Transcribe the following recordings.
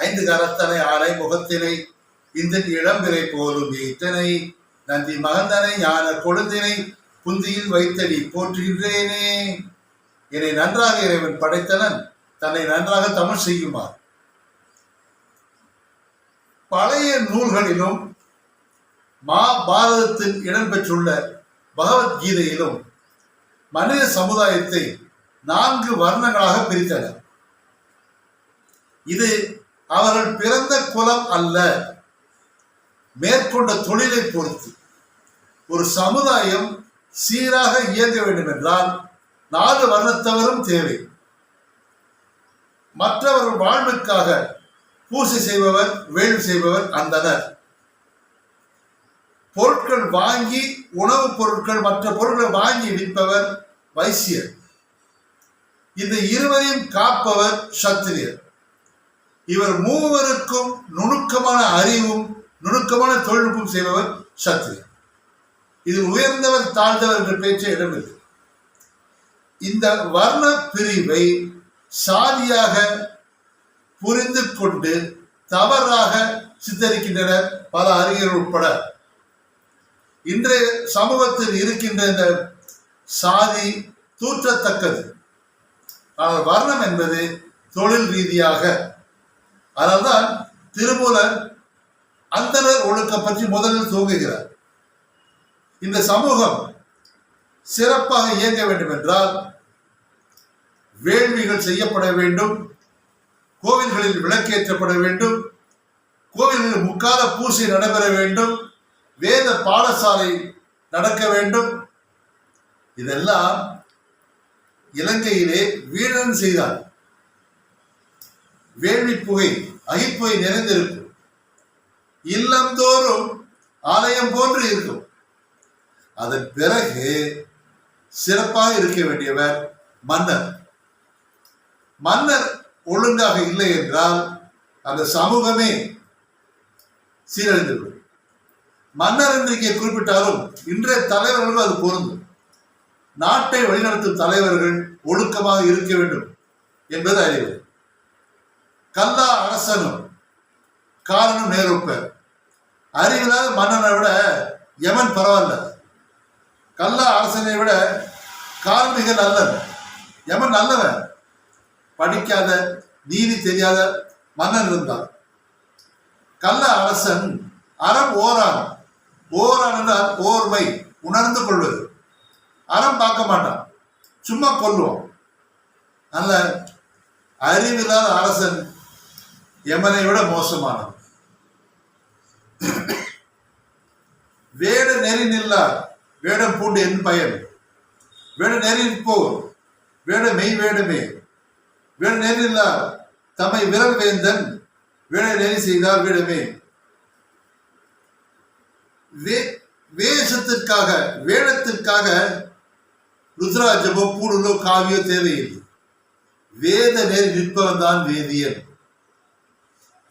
ஐந்து கரத்தனை ஆனை முகத்தினை இந்த இளம்பிறை போலும் ஈட்டனை நந்தி மகந்தனை ஞான கொழுந்தினை புந்தியில் வைத்தடி போற்றுகின்றேனே. என்னை நன்றாக இறைவன் படைத்தனன், தன்னை நன்றாக தமிழ் செய்யுமாறு. பழைய நூல்களிலும் மகாபாரதத்தில் இடம்பெற்றுள்ள பகவத்கீதையிலும் மனித சமுதாயத்தை 4 வர்ணங்களாக பிரித்தனர். இது அவர்கள் பிறந்த குலம் அல்ல, மேற்கொண்ட தொழிலை பொறுத்து. ஒரு சமுதாயம் சீராக இயங்க வேண்டும் என்றால் 4 வர்ணத்தவரும் தேவை. மற்றவர்கள் வாழ்வுக்காக பூசை செய்பவர், வேள்வி செய்பவர் அந்தனர். பொருட்கள் வாங்கி, உணவுப் பொருட்கள் மற்ற பொருட்களை வாங்கி விற்பவர் வைசியர். இந்த இருவரையும் காப்பவர் சத்திரியர். இவர் மூவருக்கும் நுணுக்கமான அறிவும் நுணுக்கமான தொழில்நுட்பம் செய்பவர் சத்திரியர். இது உயர்ந்தவர் தாழ்ந்தவர் என்ற பேச்சை இடமில்லை. இந்த வர்ண பிரிவை சாதியாக புரிந்து கொண்டு தவறாக சித்தரிக்கின்றனர் பல அறிஞர்கள் உட்பட. இன்றைய சமூகத்தில் இருக்கின்ற இந்த சாதி தூற்றத்தக்கது. ஆனால் வர்ணம் என்பது தொழில் ரீதியாக. அதனால்தான் திருமூலர் அந்தணர் ஒழுக்கம் பற்றி முதலில் துவங்குகிறார். இந்த சமூகம் சிறப்பாக இயங்க வேண்டும் என்றால் வேள்விகள் செய்யப்பட வேண்டும், கோவில்களில் விளக்கேற்றப்பட வேண்டும், கோவில்களில் முக்கால பூசை நடைபெற வேண்டும், வேத பாடசாலை நடக்க வேண்டும். இதெல்லாம் இலங்கையிலே வீரன் செய்தார். வேள்வி புகை, அகிப்புகை நிறைந்திருக்கும். இல்லந்தோறும் ஆலயம் போன்று இருக்கும். அதன் பிறகு சிறப்பாக இருக்க வேண்டியவர் மன்னர். மன்னர் ஒழுங்காக இல்லை என்றால் அந்த சமூகமே சீரழிந்துவிடும். மன்னர் என்று இங்கே குறிப்பிட்டாலும் இன்றைய தலைவர்களும் அது பொருந்தும். நாட்டை வழிநடத்தும் தலைவர்கள் ஒழுக்கமாக இருக்க வேண்டும் என்பது அறிவு. கல்லா அரசனும் காலனும் நேருப்பர். அறிவில்லாத மன்னனை விட யமன் பரவாயில்ல. கல்லா அரசனை விட காலனிகள் நல்லவன், யமன் நல்லவன். படிக்காத நீதி தெரியாத மன்னன் இருந்தான். கல்லா அரசன் அறம் ஓரான். ஓரான் என்றால் ஓர்மை, உணர்ந்து கொள்வது. அறம் பார்க்க மாட்டான், சும்மா கொள்ளுவோம். நல்ல அறிவில்லாத அரசன் யமனை விட மோசமானவன். வேட நெறி நில்லார் வேடம் பூண்டு என் பயன். வேட நெறி போர் வேட மெய் வேடமே. வேட நெறி நில்லார் தம்மை விரல் வேந்தன். வேட நெறி செய்தார் வேடமே. வேஷத்திற்காக வேடத்திற்காக ருத்ராஜமோ பூடலோ காவியோ தேவையில்லை. வேத நெறி நிற்பவன் தான் வேதியன்.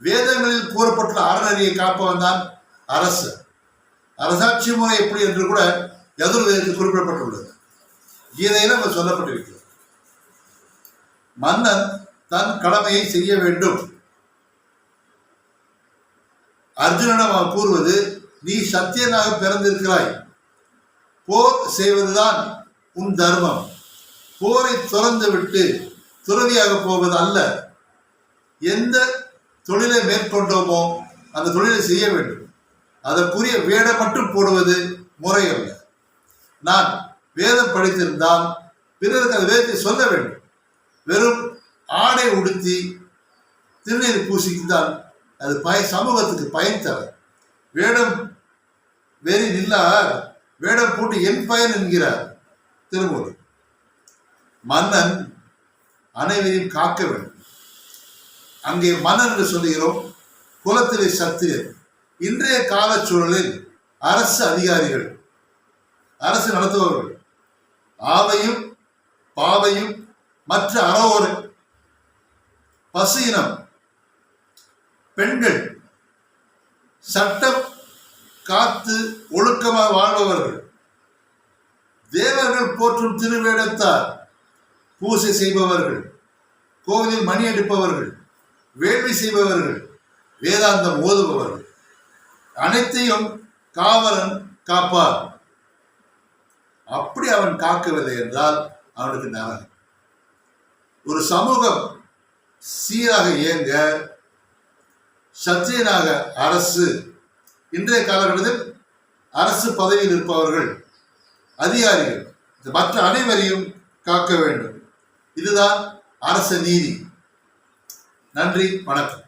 வேதங்களில் கூறப்பட்டுள்ள அறநெறியை காப்பவன் தான் அரசர். அரசாட்சி முறை எப்படி என்று கூட யதுர்வேதத்தில் குறிப்பிடப்பட்டுள்ளது. கீதையில நம்ம சொல்லப்பட்டிருக்கிறது. மன்னன் தன் கடமையை செய்ய வேண்டும். அர்ஜுனனிடம் அவன் கூறுவது, நீ சத்தியனாக பிறந்திருக்கிறாய், போர் செய்வதுதான் உன் தர்மம். போரை துறந்து விட்டு துறவியாக போவது அல்ல. எந்த தொழிலை மேற்கொண்டோமோ அந்த தொழிலை செய்ய வேண்டும். அதற்குரிய வேடம் மட்டும் போடுவது முறை அல்ல. நான் வேதம் படித்திருந்தால் பிறருக்கு அந்த வேதத்தை சொல்ல வேண்டும். வெறும் ஆடை உடுத்தி திருநீர் பூசிக்குதான் அது சமூகத்துக்கு பயன் தர. வேடம் வெறி நில்லார் வேடம் போட்டு என் பயன் என்கிறார் திருமூலர். மன்னன் அனைவரையும் காக்க வேண்டும். அங்கே மன்னன் என்று சொல்லுகிறோம், குலத்திலே சத்திரியர். இன்றைய காலச்சூழலில் அரசு அதிகாரிகள், அரசு நடத்துபவர்கள் ஆவையும் பாவையும் மற்ற அறவோரை, பசு இனம், பெண்கள், சட்டம் காத்து ஒழுக்கமாக வாழ்பவர்கள், தேவர்கள் போற்றும் திருவேடத்தார், பூசை செய்பவர்கள், கோவிலில் மணி அடிப்பவர்கள், வேள்வி செய்பவர்கள், வேதாந்தம் ஓதுபவர்கள், அனைத்தையும் காவலன் காப்பார். அப்படி அவன் காக்கவில்லை என்றால் அவனுக்கு நரகம். ஒரு சமூகம் சீராக இயங்க சத்தியனாக அரசு, இன்றைய காலகட்டத்தில் அரசு பதவியில் இருப்பவர்கள், அதிகாரிகள், மற்ற அனைவரையும் காக்க வேண்டும். இதுதான் அரச நீதி. நன்றி, வணக்கம்.